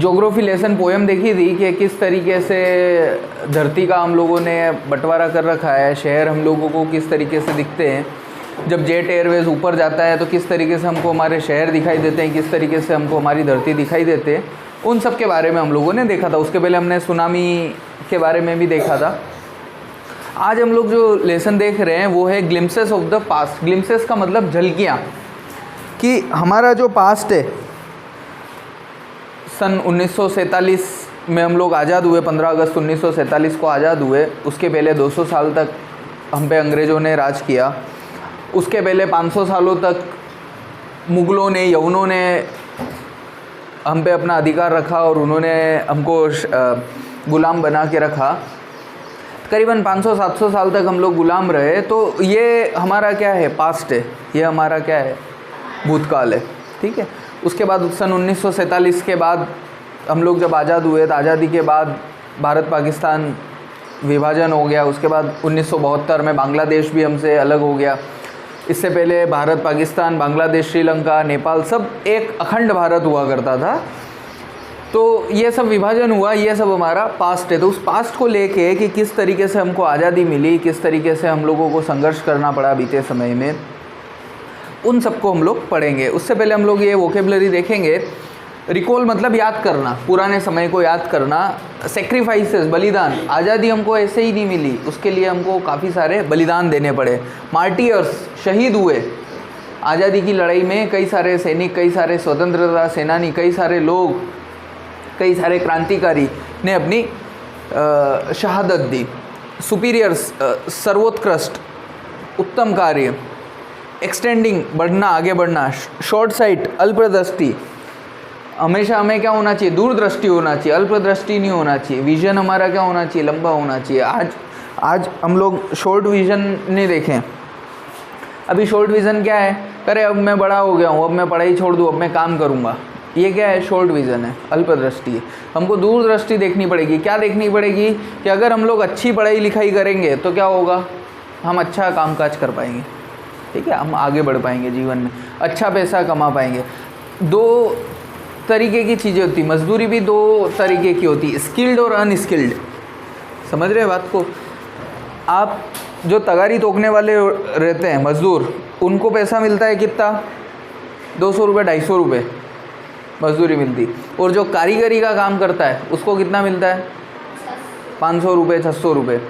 Geography lesson poem देखी थी कि किस तरीके से धरती का हम लोगों ने बंटवारा कर रखा है, शहर हम लोगों को किस तरीके से दिखते हैं। जब जेट एयरवेज ऊपर जाता है तो किस तरीके से हमको हमारे शहर दिखाई देते हैं, किस तरीके से हमको हमारी धरती दिखाई देते हैं, उन सब के बारे में हम लोगों ने देखा था। उसके पहले हमने सुनामी के बारे में भी देखा था। आज हम लोग जो लेसन देख रहे हैं वो है glimpses of the past. Glimpses का मतलब झलकियाँ, कि हमारा जो पास्ट है, सन 1947 में हम लोग आज़ाद हुए, 15 अगस्त 1947 को आज़ाद हुए। उसके पहले 200 साल तक हम पे अंग्रेज़ों ने राज किया। उसके पहले 500 सालों तक मुग़लों ने, यवनों ने हम पे अपना अधिकार रखा और उन्होंने हमको ग़ुलाम बना के रखा। करीबन 500-700 साल तक हम लोग ग़ुलाम रहे। तो ये हमारा क्या है, पास्ट है, ये हमारा क्या है, भूतकाल है। ठीक है। उसके बाद सन 1947 के बाद हम लोग जब आज़ाद हुए तो आज़ादी के बाद भारत पाकिस्तान विभाजन हो गया। उसके बाद 1972 में बांग्लादेश भी हमसे अलग हो गया। इससे पहले भारत पाकिस्तान, बांग्लादेश, श्रीलंका, नेपाल सब एक अखंड भारत हुआ करता था। तो ये सब विभाजन हुआ, ये सब हमारा पास्ट है। तो उस पास्ट को लेके कि किस तरीके से हमको आज़ादी मिली, किस तरीके से हम लोगों को संघर्ष करना पड़ा बीते समय में, उन सबको हम लोग पढ़ेंगे। उससे पहले हम लोग ये वोकेबलरी देखेंगे। रिकॉल मतलब याद करना, पुराने समय को याद करना। सेक्रीफाइसेस, बलिदान। आज़ादी हमको ऐसे ही नहीं मिली, उसके लिए हमको काफ़ी सारे बलिदान देने पड़े। मार्टियर्स, शहीद हुए आज़ादी की लड़ाई में। कई सारे सैनिक, कई सारे स्वतंत्रता सेनानी, कई सारे लोग, कई सारे क्रांतिकारी ने अपनी शहादत दी। सुपीरियर्स, सर्वोत्कृष्ट, उत्तम कार्य। एक्सटेंडिंग, बढ़ना, आगे बढ़ना। शॉर्ट साइट, अल्पदृष्टि। हमेशा हमें क्या होना चाहिए, दूरदृष्टि होना चाहिए, अल्पदृष्टि नहीं होना चाहिए। विजन हमारा क्या होना चाहिए, लंबा होना चाहिए। आज हम लोग शॉर्ट विजन नहीं देखें। अभी शॉर्ट विज़न क्या है, अरे अब मैं बड़ा हो गया हूँ, अब मैं पढ़ाई छोड़ दूँ, अब मैं काम करूँगा। ये क्या है, शॉर्ट विज़न है, अल्पदृष्टि है। हमको दूरदृष्टि देखनी पड़ेगी। क्या देखनी पड़ेगी कि अगर हम लोग अच्छी पढ़ाई लिखाई करेंगे तो क्या होगा, हम अच्छा कामकाज कर पाएंगे। ठीक है, हम आगे बढ़ पाएंगे जीवन में, अच्छा पैसा कमा पाएंगे। दो तरीके की चीज़ें होती, मजदूरी भी दो तरीके की होती, स्किल्ड और अनस्किल्ड। समझ रहे बात को। आप जो तगारी तोकने वाले रहते हैं मज़दूर, उनको पैसा मिलता है कितना, 200 रुपये, 250 रुपये मजदूरी मिलती। और जो कारीगरी का काम करता है उसको कितना मिलता है, 500 रुपये, 600 रुपये।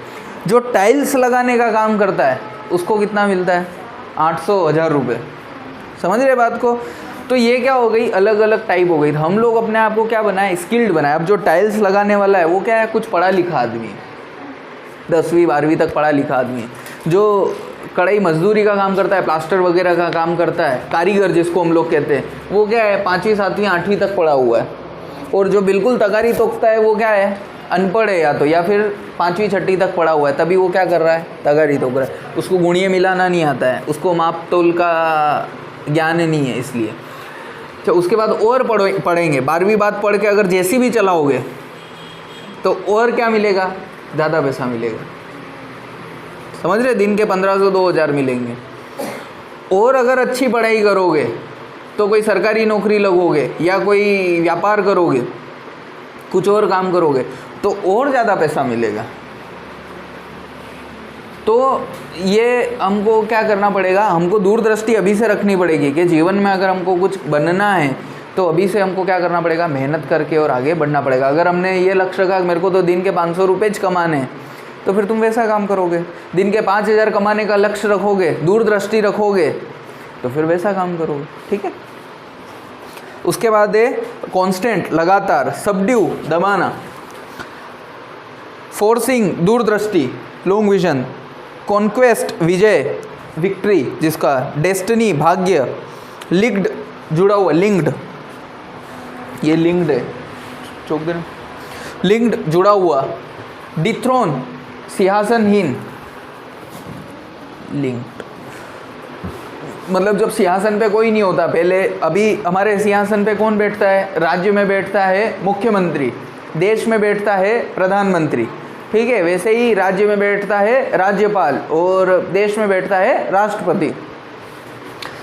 जो टाइल्स लगाने का काम करता है उसको कितना मिलता है, 800, 1000 रुपये। समझ रहे बात को। तो ये क्या हो गई, अलग अलग टाइप हो गई। हम लोग अपने आप को क्या बनाए, स्किल्ड बनाए। अब जो टाइल्स लगाने वाला है वो क्या है, कुछ पढ़ा लिखा आदमी है, 10वीं 12वीं तक पढ़ा लिखा आदमी है। जो कढ़ाई मजदूरी का काम करता है, प्लास्टर वगैरह का काम करता है, कारीगर जिसको हम लोग कहते हैं, वो क्या है, 5वीं 7वीं 8वीं तक पढ़ा हुआ है। और जो बिल्कुल तगारी तोकता है वो क्या है, अनपढ़ है या फिर 5वीं 6वीं तक पढ़ा हुआ है, तभी वो क्या कर रहा है, तगारी तोक रहा है। उसको गुणिये मिलाना नहीं आता है, उसको माप तोल का ज्ञान नहीं है, इसलिए। तो उसके बाद और पढ़ेंगे। 12वीं बाद पढ़ के अगर जेसीबी चलाओगे तो और क्या मिलेगा, ज़्यादा पैसा मिलेगा। समझ रहे, दिन के 1500 2000 मिलेंगे। और अगर अच्छी पढ़ाई करोगे तो कोई सरकारी नौकरी लगोगे या कोई व्यापार करोगे, कुछ और काम करोगे तो और ज़्यादा पैसा मिलेगा। तो ये हमको क्या करना पड़ेगा, हमको दूरदृष्टि अभी से रखनी पड़ेगी कि जीवन में अगर हमको कुछ बनना है तो अभी से हमको क्या करना पड़ेगा, मेहनत करके और आगे बढ़ना पड़ेगा। अगर हमने ये लक्ष्य रखा कि मेरे को तो दिन के 500 रुपये कमाने हैं, तो फिर तुम वैसा काम करोगे। दिन के 5000 कमाने का लक्ष्य रखोगे, दूरदृष्टि रखोगे, तो फिर वैसा काम करोगे। ठीक है। उसके बाद है कांस्टेंट, लगातार। सबड्यू, दबाना। फोर्सिंग, दूरदृष्टि, लॉन्ग विजन। कॉन्क्वेस्ट, विजय, विक्ट्री जिसका। डेस्टिनी, भाग्य। लिंक्ड, जुड़ा हुआ, लिंक्ड, ये लिंक्ड है, चौक देना। लिंक्ड, जुड़ा हुआ। डिथ्रोन, सिंहासनहीन। लिंक्ड मतलब जब सिंहासन पे कोई नहीं होता पहले। अभी हमारे सिंहासन पे कौन बैठता है, राज्य में बैठता है मुख्यमंत्री, देश में बैठता है प्रधानमंत्री। ठीक है, वैसे ही राज्य में बैठता है राज्यपाल और देश में बैठता है राष्ट्रपति।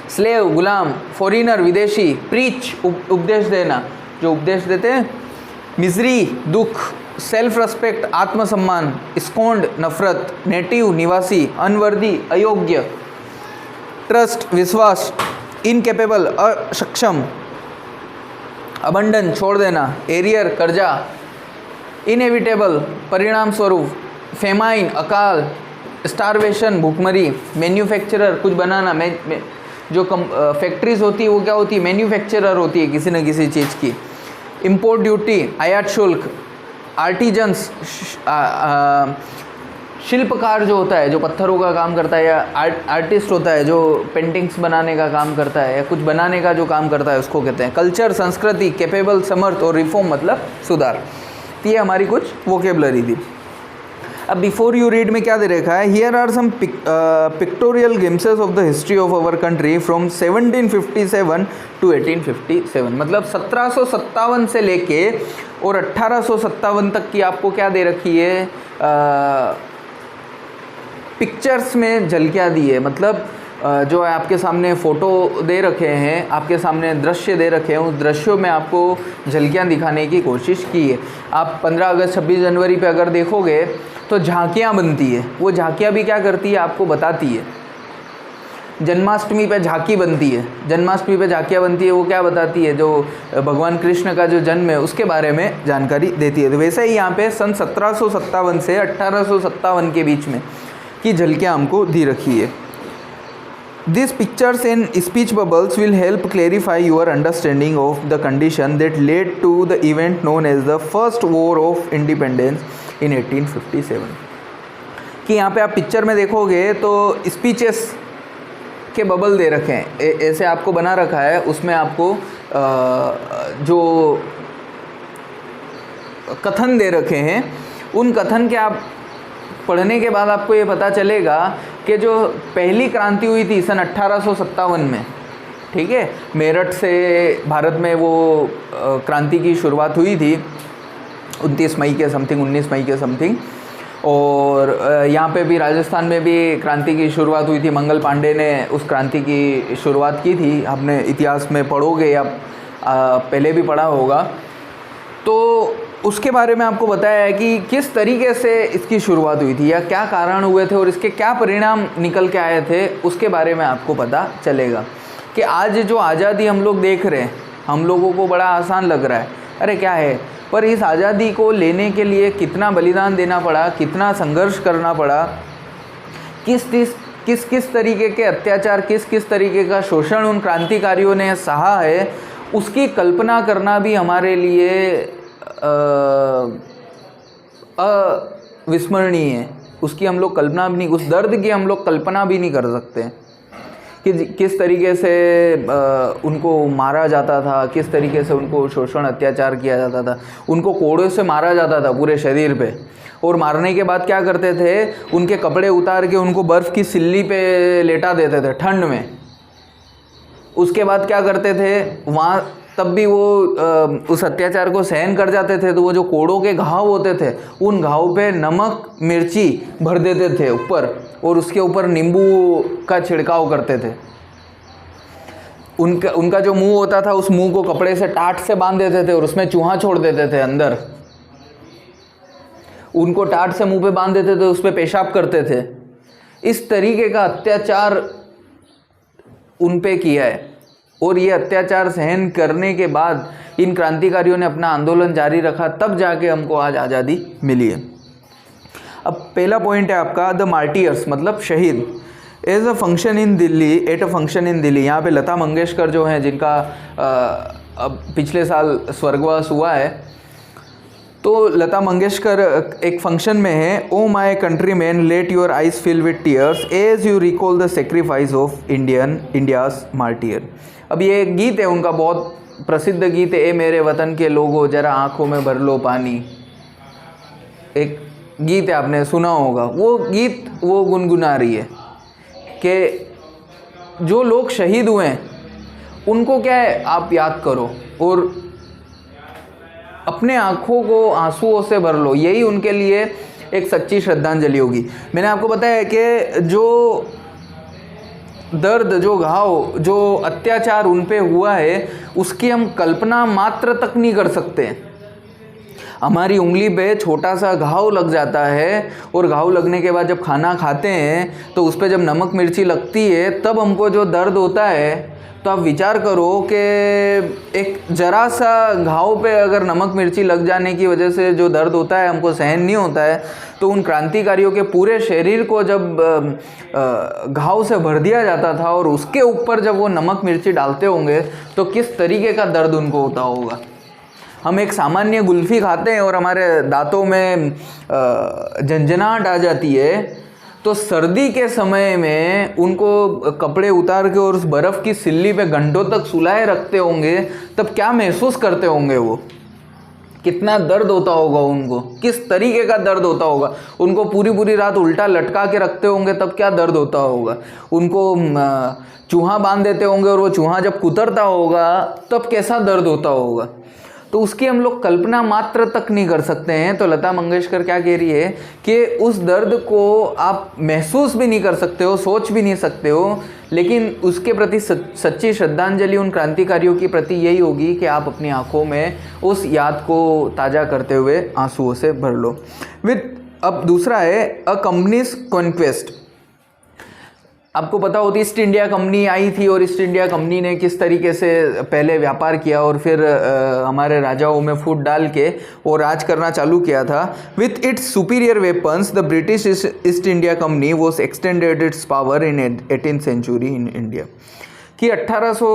स्लेव, गुलाम। फॉरिनर, विदेशी। प्रीच, उपदेश देना, जो उपदेश देते हैं मिजरी दुख, सेल्फ रेस्पेक्ट आत्मसम्मान, स्कोन्ड नफरत, नेटिव निवासी अनवर्दी अयोग्य, ट्रस्ट विश्वास, इनकेपेबल अक्षम, अबंडन छोड़ देना, एरियर कर्जा, इनएविटेबल परिणाम स्वरूप, फेमाइन अकाल, स्टारवेशन भूखमरी, मैन्युफैक्चरर कुछ बनाना, जो फैक्ट्रीज होती है वो क्या होती है, मैन्युफैक्चरर होती है किसी न किसी चीज़ की, इम्पोर्ट ड्यूटी आयात शुल्क, आर्टिजन्स शिल्पकार जो होता है जो पत्थरों का काम करता है, या आर्टिस्ट होता है जो पेंटिंग्स बनाने का काम करता है या कुछ बनाने का जो काम करता है उसको कहते हैं। कल्चर संस्कृति, कैपेबल समर्थ, और रिफॉर्म मतलब सुधार। तो ये हमारी कुछ वोकेबलरी थी। अब बिफोर यू रीड में क्या दे रखा है, here are some pictorial glimpses of the history of our country from 1757 to 1857, मतलब 1757 से लेके और 1857 तक की आपको क्या दे रखी है, पिक्चर्स में झलकियाँ दी है। मतलब जो है आपके सामने फ़ोटो दे रखे हैं, आपके सामने दृश्य दे रखे हैं, उस दृश्यों में आपको झलकियाँ दिखाने की कोशिश की है। आप 15 अगस्त 26 जनवरी पे अगर देखोगे तो झांकियाँ बनती है, वो झांकियाँ भी क्या करती है आपको बताती है। जन्माष्टमी पे झांकी बनती है, जन्माष्टमी पे झांकियाँ बनती है, वो क्या बताती है, जो भगवान कृष्ण का जो जन्म है उसके बारे में जानकारी देती है। तो वैसे ही यहाँ पे सन 1757 से 1857 के बीच में की झलकियाँ हमको दी रखी है। These pictures and speech bubbles will help clarify your understanding of the condition that led to the event known as the First War of Independence in 1857। कि यहाँ पे आप पिक्चर में देखोगे तो स्पीचेस के बबल दे रखे हैं, ऐसे आपको बना रखा है, उसमें आपको जो कथन दे रखे हैं, उन कथन के आप पढ़ने के बाद आपको ये पता चलेगा कि जो पहली क्रांति हुई थी सन 1857 में, ठीक है, मेरठ से भारत में वो क्रांति की शुरुआत हुई थी 29 मई के समथिंग, 19 मई के समथिंग। और यहाँ पे भी राजस्थान में भी क्रांति की शुरुआत हुई थी, मंगल पांडे ने उस क्रांति की शुरुआत की थी। आपने इतिहास में पढ़ोगे या पहले भी पढ़ा होगा, तो उसके बारे में आपको बताया है कि किस तरीके से इसकी शुरुआत हुई थी या क्या कारण हुए थे और इसके क्या परिणाम निकल के आए थे, उसके बारे में आपको पता चलेगा। कि आज जो आज़ादी हम लोग देख रहे हैं, हम लोगों को बड़ा आसान लग रहा है, अरे क्या है, पर इस आज़ादी को लेने के लिए कितना बलिदान देना पड़ा, कितना संघर्ष करना पड़ा, किस तरीके के अत्याचार, किस तरीके का शोषण उन क्रांतिकारियों ने सहा है, उसकी कल्पना करना भी हमारे लिए अविस्मरणीय है। उसकी हम लोग कल्पना भी नहीं, उस दर्द की हम लोग कल्पना भी नहीं कर सकते कि किस तरीके से उनको मारा जाता था, किस तरीके से उनको शोषण अत्याचार किया जाता था। उनको कोड़े से मारा जाता था पूरे शरीर पे, और मारने के बाद क्या करते थे, उनके कपड़े उतार के उनको बर्फ़ की सिल्ली पे लेटा देते थे ठंड में। उसके बाद क्या करते थे, वहाँ तब भी वो उस अत्याचार को सहन कर जाते थे, तो वो जो कोड़ों के घाव होते थे, उन घाव पे नमक मिर्ची भर देते थे ऊपर, और उसके ऊपर नींबू का छिड़काव करते थे। उनका जो मुंह होता था, उस मुंह को कपड़े से टाट से बांध देते थे और उसमें चूहा छोड़ देते थे अंदर। उनको टाट से मुंह पे बांध देते थे, उस पर पेशाब करते थे। इस तरीके का अत्याचार उन पे किया है, और ये अत्याचार सहन करने के बाद इन क्रांतिकारियों ने अपना आंदोलन जारी रखा, तब जाके हमको आज आज़ादी मिली है। अब पहला पॉइंट है आपका द मार्टियर्स, मतलब शहीद। As a function in Delhi, at a function in Delhi, यहाँ पे लता मंगेशकर जो हैं, जिनका अब पिछले साल स्वर्गवास हुआ है, तो लता मंगेशकर एक फंक्शन में है, O my country man let your eyes fill with tears as you recall the sacrifice of India's martyr. अब ये एक गीत है उनका, बहुत प्रसिद्ध गीत है, ए मेरे वतन के लोगों जरा आंखों में भर लो पानी। एक गीत है, आपने सुना होगा। वो गीत वो गुनगुना रही है कि जो लोग शहीद हुए हैं उनको क्या है, आप याद करो और अपने आँखों को आंसुओं से भर लो, यही उनके लिए एक सच्ची श्रद्धांजलि होगी। मैंने आपको बताया कि जो दर्द, जो घाव, जो अत्याचार उन पे हुआ है, उसकी हम कल्पना मात्र तक नहीं कर सकते। हमारी उंगली पे छोटा सा घाव लग जाता है और घाव लगने के बाद जब खाना खाते हैं तो उस पर जब नमक मिर्ची लगती है तब हमको जो दर्द होता है, तो आप विचार करो कि एक जरा सा घाव पे अगर नमक मिर्ची लग जाने की वजह से जो दर्द होता है हमको सहन नहीं होता है, तो उन क्रांतिकारियों के पूरे शरीर को जब घाव से भर दिया जाता था और उसके ऊपर जब वो नमक मिर्ची डालते होंगे तो किस तरीके का दर्द उनको होता होगा। हम एक सामान्य कुल्फ़ी खाते हैं और हमारे दांतों में झंझनाहट आ जाती है, तो सर्दी के समय में उनको कपड़े उतार के और उस बर्फ़ की सिल्ली पे घंटों तक सुलाए रखते होंगे, तब क्या महसूस करते होंगे वो, कितना दर्द होता होगा उनको, किस तरीके का दर्द होता होगा। उनको पूरी पूरी रात उल्टा लटका के रखते होंगे तब क्या दर्द होता होगा। उनको चूहा बांध देते होंगे और वो चूहा जब कुतरता होगा तब कैसा दर्द होता होगा। तो उसकी हम लोग कल्पना मात्र तक नहीं कर सकते हैं। तो लता मंगेशकर क्या कह रही है कि उस दर्द को आप महसूस भी नहीं कर सकते हो, सोच भी नहीं सकते हो, लेकिन उसके प्रति सच्ची श्रद्धांजलि उन क्रांतिकारियों की प्रति यही होगी कि आप अपनी आंखों में उस याद को ताज़ा करते हुए आंसुओं से भर लो। अब दूसरा है अ कंपनीज कॉन्क्वेस्ट। आपको पता होती ईस्ट इंडिया कंपनी आई थी और ईस्ट इंडिया कंपनी ने किस तरीके से पहले व्यापार किया और फिर हमारे राजाओं में फूट डाल के वो राज करना चालू किया था। With its superior weapons the British East India company was extended its power in 18th century in India. कि 1800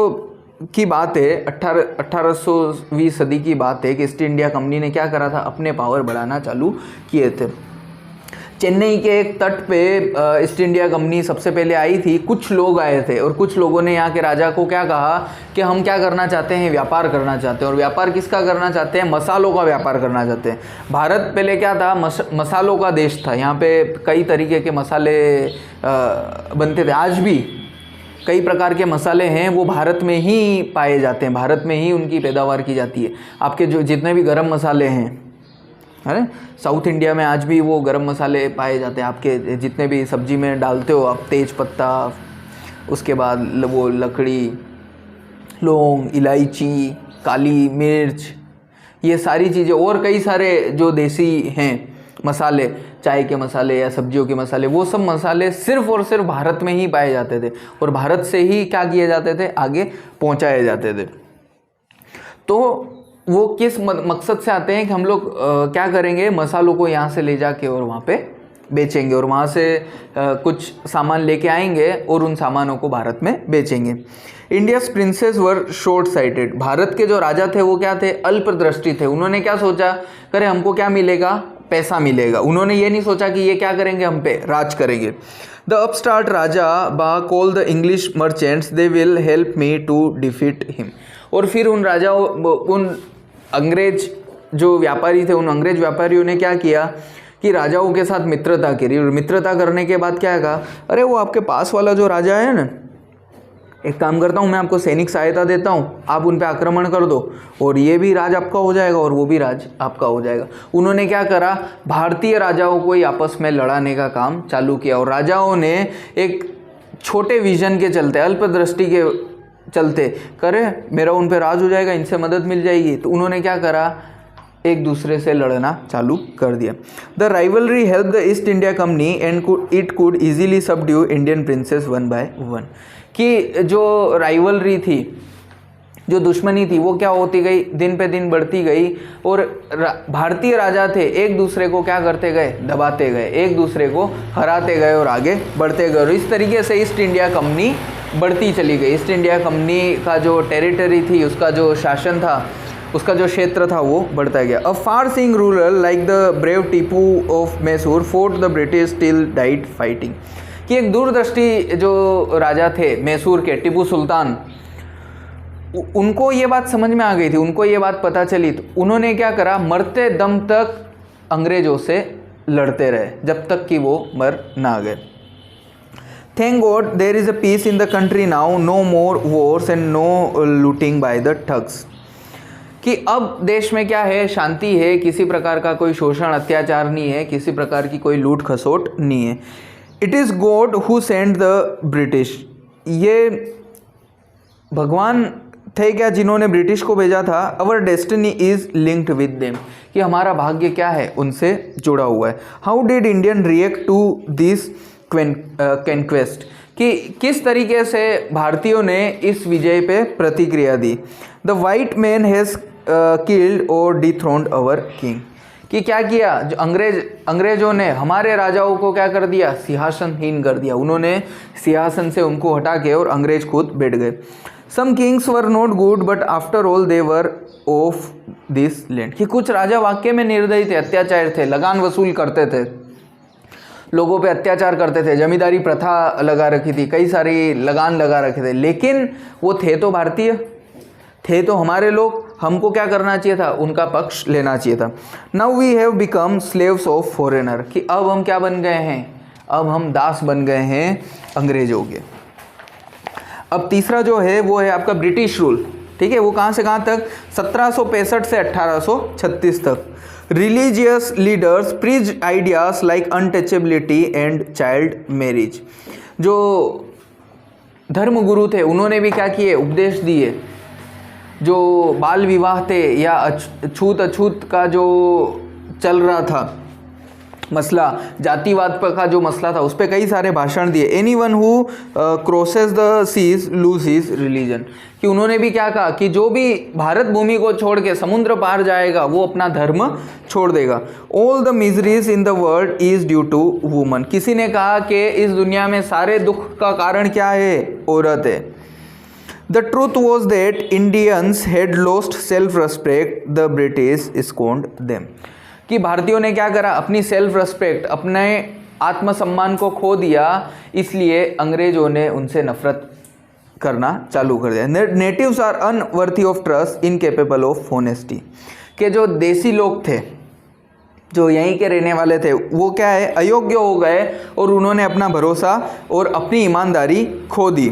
की बात है, 1820वीं सदी की बात है कि ईस्ट इंडिया कंपनी ने क्या करा था, अपने पावर बढ़ाना चालू किए थे। चेन्नई के एक तट पे ईस्ट इंडिया कंपनी सबसे पहले आई थी। कुछ लोग आए थे और कुछ लोगों ने यहाँ के राजा को क्या कहा कि हम क्या करना चाहते हैं, व्यापार करना चाहते हैं। और व्यापार किसका करना चाहते हैं, मसालों का व्यापार करना चाहते हैं। भारत पहले क्या था, मसालों का देश था। यहाँ पे कई तरीके के मसाले बनते थे। आज भी कई प्रकार के मसाले हैं वो भारत में ही पाए जाते हैं, भारत में ही उनकी पैदावार की जाती है। आपके जो जितने भी गरम मसाले हैं, है साउथ इंडिया में आज भी वो गरम मसाले पाए जाते हैं। आपके जितने भी सब्जी में डालते हो आप, तेज पत्ता, उसके बाद वो लकड़ी, लौंग, इलायची, काली मिर्च, ये सारी चीज़ें और कई सारे जो देसी हैं मसाले, चाय के मसाले या सब्जियों के मसाले, वो सब मसाले सिर्फ़ और सिर्फ भारत में ही पाए जाते थे और भारत से ही क्या किए जाते थे, आगे पहुंचाए जाते थे। तो वो किस मकसद से आते हैं कि हम लोग क्या करेंगे, मसालों को यहाँ से ले जाके और वहाँ पे बेचेंगे और वहाँ से कुछ सामान लेके आएंगे और उन सामानों को भारत में बेचेंगे। इंडियाज़ प्रिंसेस वर शॉर्ट साइटेड। भारत के जो राजा थे वो क्या थे, अल्पदृष्टि थे। उन्होंने क्या सोचा, करे हमको क्या मिलेगा, पैसा मिलेगा। उन्होंने ये नहीं सोचा कि ये क्या करेंगे, हम पे राज करेंगे। द अपस्टार्ट राजा बा call the English merchants, they will help me to defeat him. और फिर उन राजाओं, उन अंग्रेज जो व्यापारी थे, उन अंग्रेज व्यापारियों ने क्या किया कि राजाओं के साथ मित्रता करी। और मित्रता करने के बाद क्या कहा, अरे वो आपके पास वाला जो राजा है ना, एक काम करता हूँ, मैं आपको सैनिक सहायता देता हूँ, आप उन पे आक्रमण कर दो और ये भी राज आपका हो जाएगा और वो भी राज आपका हो जाएगा। उन्होंने क्या करा, भारतीय राजाओं को ही आपस में लड़ाने का काम चालू किया। और राजाओं ने एक छोटे विजन के चलते, अल्पदृष्टि के चलते, करे मेरा उन पे राज हो जाएगा, इनसे मदद मिल जाएगी, तो उन्होंने क्या करा, एक दूसरे से लड़ना चालू कर दिया। The rivalry help the East India company and it could easily subdue Indian princess one by one. कि जो राइवलरी थी, जो दुश्मनी थी, वो क्या होती गई, दिन पे दिन बढ़ती गई और भारतीय राजा थे एक दूसरे को क्या करते गए, दबाते गए, एक दूसरे को हराते गए और आगे बढ़ते गए। और इस तरीके से ईस्ट इंडिया कंपनी बढ़ती चली गई। ईस्ट इंडिया कंपनी का जो टेरिटरी थी, उसका जो शासन था, उसका जो क्षेत्र था, वो बढ़ता गया। A far seeing ruler like the brave Tipu of Mysore fought the British till died fighting. कि एक दूरदृष्टि जो राजा थे मैसूर के, टीपू सुल्तान, उनको ये बात समझ में आ गई थी, उनको ये बात पता चली, तो उन्होंने क्या करा, मरते दम तक अंग्रेजों से लड़ते रहे जब तक कि वो मर ना गए। Thank God there is a peace in the country now, no more wars and no looting by the thugs. कि अब देश में क्या है, शांति है, किसी प्रकार का कोई शोषण अत्याचार नहीं है, किसी प्रकार की कोई लूट खसोट नहीं है। It is God who send the British. ये भगवान थे क्या जिन्होंने ब्रिटिश को भेजा था, our destiny is linked with them, कि हमारा भाग्य क्या है, उनसे जुड़ा हुआ है। How did Indian react to this conquest, कि किस तरीके से भारतीयों ने इस विजय पे प्रतिक्रिया दी। The white man has killed और डिथ्रोन्ड अवर किंग, कि क्या किया, जो अंग्रेजों ने हमारे राजाओं को क्या कर दिया, सिंहासनहीन कर दिया, उन्होंने सिंहासन से उनको हटा के और अंग्रेज खुद बैठ गए। Some kings were not good but after all they were of this land, कि कुछ राजा वाकई में निर्दयी थे, अत्याचार थे, लगान वसूल करते थे, लोगों पे अत्याचार करते थे, जमींदारी प्रथा लगा रखी थी, कई सारी लगान लगा रखे थे, लेकिन वो थे तो भारतीय, थे तो हमारे लोग, हमको क्या करना चाहिए था, उनका पक्ष लेना चाहिए था। Now we have become slaves of foreigner, कि अब हम क्या बन गए हैं, अब हम दास बन गए हैं अंग्रेजों के। अब तीसरा जो है वो है आपका ब्रिटिश रूल, ठीक है, वो कहाँ से कहाँ तक, 1765 से 1836 तक। Religious leaders preach ideas like untouchability and child marriage, जो धर्मगुरु थे उन्होंने भी क्या किए, उपदेश दिए। जो बाल विवाह थे या छूत अछूत का जो चल रहा था मसला, जातिवाद पर का जो मसला था, उस पर कई सारे भाषण दिए। Anyone who crosses the seas lose his religion, कि उन्होंने भी क्या कहा कि जो भी भारत भूमि को छोड़ के समुद्र पार जाएगा वो अपना धर्म छोड़ देगा। All the miseries in the world is due to woman, किसी ने कहा कि इस दुनिया में सारे दुख का कारण क्या है, औरत है। The truth was that Indians had lost self respect, the British scorned them, कि भारतीयों ने क्या करा, अपनी सेल्फ रेस्पेक्ट, अपने आत्मसम्मान को खो दिया, इसलिए अंग्रेजों ने उनसे नफरत करना चालू कर दिया। Natives are unworthy of trust, incapable of honesty, के जो देसी लोग थे, जो यहीं के रहने वाले थे, वो क्या है, अयोग्य हो गए और उन्होंने अपना भरोसा और अपनी ईमानदारी खो दी।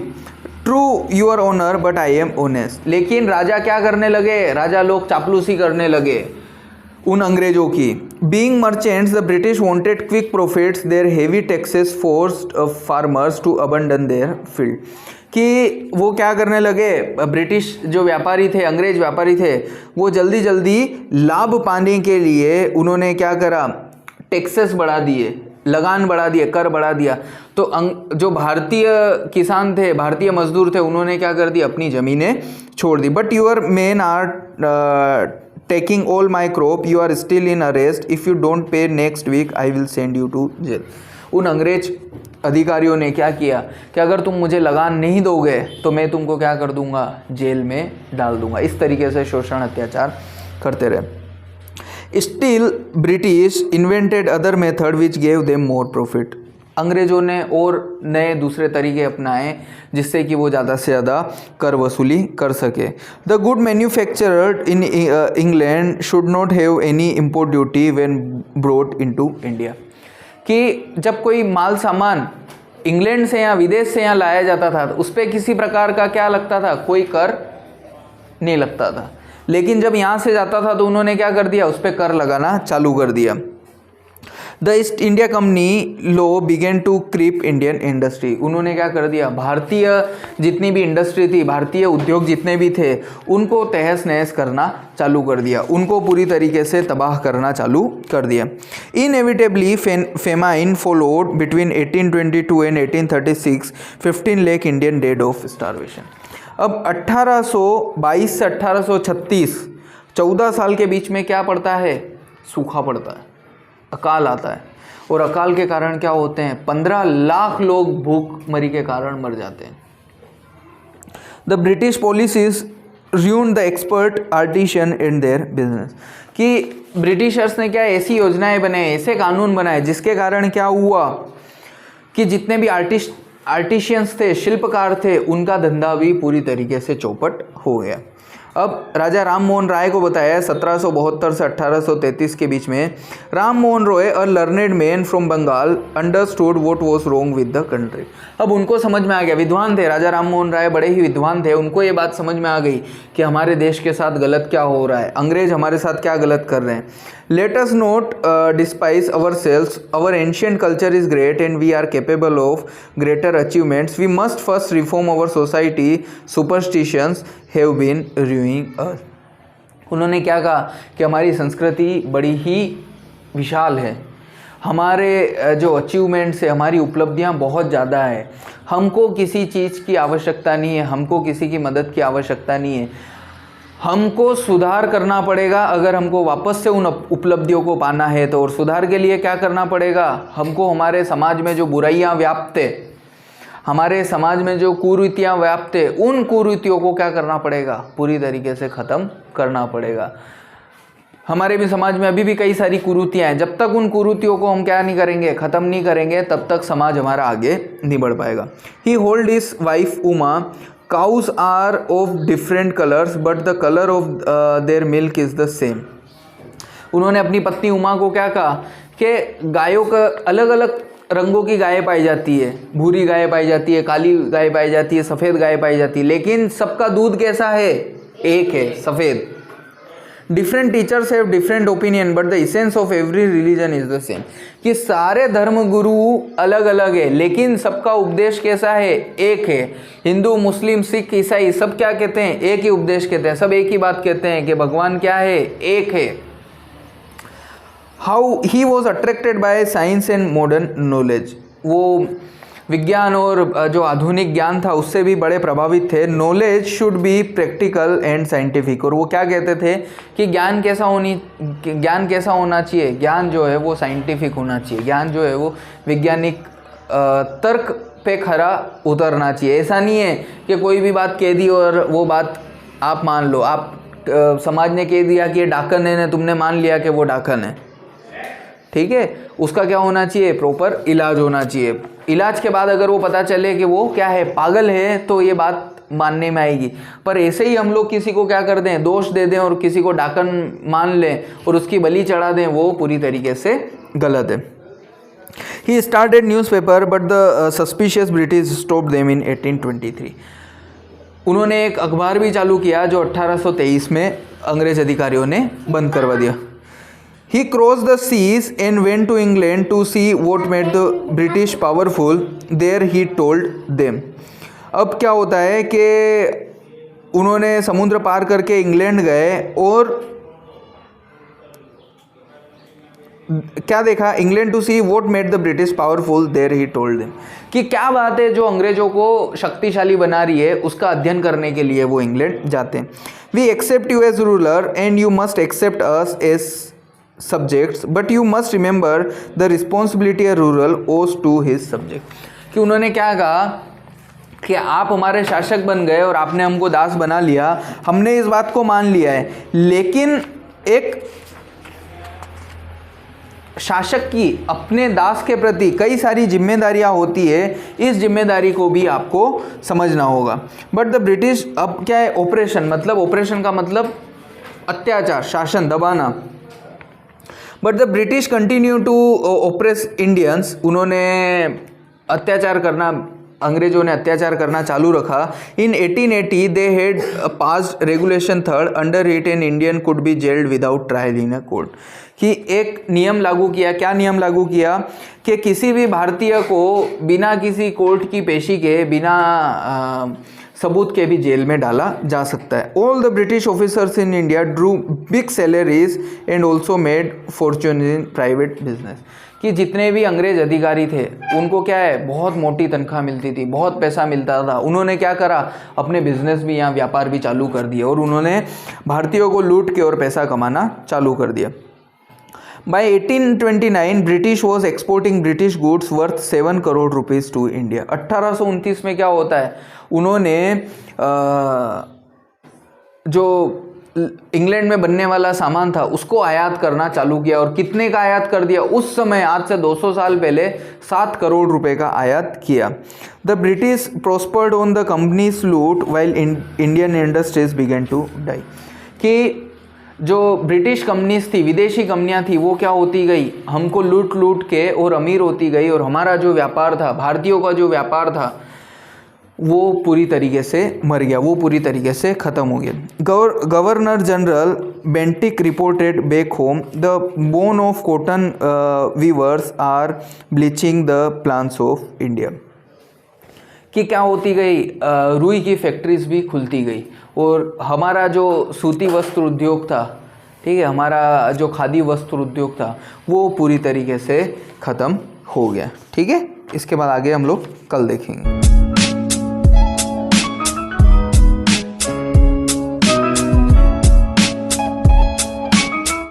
True your honour but I am honest, लेकिन राजा क्या करने लगे, राजा लोग चापलूसी करने लगे उन अंग्रेजों की। Being merchants the British wanted quick profits, their heavy taxes forced farmers to abandon their field, कि वो क्या करने लगे, ब्रिटिश जो व्यापारी थे, अंग्रेज व्यापारी थे, वो जल्दी जल्दी लाभ पाने के लिए उन्होंने क्या करा, टैक्सेस बढ़ा दिए, लगान बढ़ा दिए, कर बढ़ा दिया। तो जो भारतीय किसान थे, भारतीय मजदूर थे, उन्होंने क्या कर दिया, अपनी ज़मीनें छोड़ दी। But your men are taking all my crop, you are still in arrest, if you don't pay next week I will send you to jail. उन अंग्रेज अधिकारियों ने क्या किया कि अगर तुम मुझे लगान नहीं दोगे तो मैं तुमको क्या कर दूंगा, जेल में डाल दूंगा। इस तरीके से शोषण अत्याचार करते रहे। Still British invented other method which gave them more profit, अंग्रेज़ों ने और नए दूसरे तरीके अपनाए जिससे कि वो ज़्यादा से ज़्यादा कर वसूली कर सके। The good manufacturer in England should not have any import duty when brought into India, कि जब कोई माल सामान इंग्लैंड से या विदेश से यहाँ लाया जाता था उस पर किसी प्रकार का क्या लगता था, कोई कर नहीं लगता था, लेकिन जब यहाँ से जाता था तो उन्होंने क्या कर दिया, उस पर कर लगाना चालू कर दिया। The East India company law began to creep Indian industry, उन्होंने क्या कर दिया, भारतीय जितनी भी इंडस्ट्री थी, भारतीय उद्योग जितने भी थे, उनको तहस नहस करना चालू कर दिया, उनको पूरी तरीके से तबाह करना चालू कर दिया। Inevitably famine followed between 1822 and 1836, 15 lakh Indian dead of starvation. अब 1822 से 1836 14 साल के बीच में क्या पड़ता है, सूखा पड़ता है, अकाल आता है, और अकाल के कारण क्या होते हैं, 15 लाख लोग भूखमरी के कारण मर जाते हैं। The British policies ruined the expert artisan in their business, कि ब्रिटिशर्स ने क्या ऐसी योजनाएं बनाए, ऐसे कानून बनाए जिसके कारण क्या हुआ कि जितने भी आर्टिशियंस थे, शिल्पकार थे, उनका धंधा भी पूरी तरीके से चौपट हो गया। अब राजा राम मोहन राय को बताया 1772 से 1833 के बीच में, Ram Mohan Roy a learned man from Bengal understood what was wrong with the country. अब उनको समझ में आ गया, विद्वान थे राजा राम मोहन राय, बड़े ही विद्वान थे, उनको ये बात समझ में आ गई कि हमारे देश के साथ गलत क्या हो रहा है, अंग्रेज हमारे साथ क्या गलत कर रहे हैं। Let us not despise ourselves. Our ancient culture is great and we are capable of greater achievements. We must first reform our society. Superstitions have been ruining us. उन्होंने क्या कहा कि हमारी संस्कृति बड़ी ही विशाल है, हमारे जो अचीवमेंट्स है, हमारी उपलब्धियां बहुत ज़्यादा है, हमको किसी चीज़ की आवश्यकता नहीं है, हमको किसी की मदद की आवश्यकता नहीं है, हमको सुधार करना पड़ेगा। अगर हमको वापस से उन उपलब्धियों को पाना है तो, और सुधार के लिए क्या करना पड़ेगा, हमको हमारे समाज में जो बुराइयां व्याप्त है, हमारे समाज में जो कुरीतियां व्याप्त है, उन कुरीतियों को क्या करना पड़ेगा, पूरी तरीके से ख़त्म करना पड़ेगा। हमारे भी समाज में अभी भी कई सारी कुरीतियां हैं, जब तक उन कुरीतियों को हम क्या नहीं करेंगे, ख़त्म नहीं करेंगे, तब तक समाज हमारा आगे नहीं बढ़ पाएगा। He hold his wife Uma, cows are of different colors but the color of their milk is the same। उन्होंने अपनी पत्नी उमा को क्या कहा कि गायों का अलग अलग रंगों की गायें पाई जाती है, भूरी गाय पाई जाती है, काली गाय पाई जाती है, सफ़ेद गाय पाई जाती है, लेकिन सबका दूध कैसा है, एक है, सफ़ेद। Different teachers have different opinion but the essence of every religion is the same. कि सारे धर्म गुरु अलग अलग है लेकिन सबका उपदेश कैसा है, एक है। हिंदू, मुस्लिम, सिख, ईसाई सब क्या कहते हैं, एक ही उपदेश कहते हैं, सब एक ही बात कहते हैं कि भगवान क्या है, एक है। How he was attracted by science and modern knowledge, वो विज्ञान और जो आधुनिक ज्ञान था उससे भी बड़े प्रभावित थे। Knowledge should be practical and scientific, और वो क्या कहते थे कि ज्ञान कैसा होना चाहिए, ज्ञान जो है वो साइंटिफिक होना चाहिए, ज्ञान जो है वो वैज्ञानिक तर्क पे खरा उतरना चाहिए। ऐसा नहीं है कि कोई भी बात कह दी और वो बात आप मान लो, आप समाज ने कह दिया कि ये डाकन है, तुमने मान लिया कि वो डाकन है, ठीक है। उसका क्या होना चाहिए, प्रॉपर इलाज होना चाहिए। इलाज के बाद अगर वो पता चले कि वो क्या है, पागल है, तो ये बात मानने में आएगी। पर ऐसे ही हम लोग किसी को क्या कर दें, दोष दे दें और किसी को डाकन मान लें और उसकी बलि चढ़ा दें, वो पूरी तरीके से गलत है। He started newspaper but the suspicious British stopped them in 1823। उन्होंने एक अखबार भी चालू किया जो 1823 में अंग्रेज अधिकारियों ने बंद करवा दिया। He crossed the seas and went to England to see what made the British powerful. There he told them। अब क्या होता है कि उन्होंने समुद्र पार करके इंग्लैंड गए और क्या देखा, England to see what made the British powerful. There he told them, कि क्या बात है जो अंग्रेजों को शक्तिशाली बना रही है, उसका अध्ययन करने के लिए वो इंग्लैंड जाते हैं। We accept you as ruler and you must accept us as subjects but you must remember the responsibility a ruler owes to his subject। कि उन्होंने क्या कहा कि आप हमारे शासक बन गए और आपने हमको दास बना लिया, हमने इस बात को मान लिया है, लेकिन एक शासक की अपने दास के प्रति कई सारी जिम्मेदारियां होती है, इस जिम्मेदारी को भी आपको समझना होगा। बट द ब्रिटिश, अब क्या है ऑपरेशन, मतलब ऑपरेशन का मतलब अत्याचार, शासन, दबाना। But the British continue to oppress Indians, उन्होंने अत्याचार करना, अंग्रेजों ने अत्याचार करना चालू रखा। In 1880 they had passed regulation 3 under it an Indian could be jailed without trial in a court. कि एक नियम लागू किया, क्या नियम लागू किया कि किसी भी भारतीय को बिना किसी कोर्ट की पेशी के, बिना सबूत के भी जेल में डाला जा सकता है। All the British officers in India Drew big salaries and also made Fortune in private business. कि जितने भी अंग्रेज अधिकारी थे उनको क्या है, बहुत मोटी तनख्वाह मिलती थी, बहुत पैसा मिलता था। उन्होंने क्या करा, अपने बिजनेस भी, यहाँ व्यापार भी चालू कर दिए और उन्होंने भारतीयों को लूट के और पैसा कमाना चालू कर दिया। By 1829 British was exporting British goods worth 7 crore rupees to India. 1829 में क्या होता है, उन्होंने जो इंग्लैंड में बनने वाला सामान था उसको आयात करना चालू किया। और कितने का आयात कर दिया उस समय, आज से 200 साल पहले 7 करोड़ रुपए का आयात किया। The British prospered on the company's loot while Indian industries began to die. कि जो ब्रिटिश कंपनीज थी, विदेशी कंपनियां थी, वो क्या होती गई, हमको लूट लूट के और अमीर होती गई, और हमारा जो व्यापार था, भारतीयों का जो व्यापार था वो पूरी तरीके से मर गया, वो पूरी तरीके से ख़त्म हो गया। Governor general Bentinck reported back home the bone of cotton weavers are bleaching the plants of India. कि क्या होती गई, रुई की फैक्ट्रीज भी खुलती गई और हमारा जो सूती वस्त्र उद्योग था, ठीक है, हमारा जो खादी वस्त्र उद्योग था वो पूरी तरीके से ख़त्म हो गया। ठीक है, इसके बाद आगे हम लोग कल देखेंगे।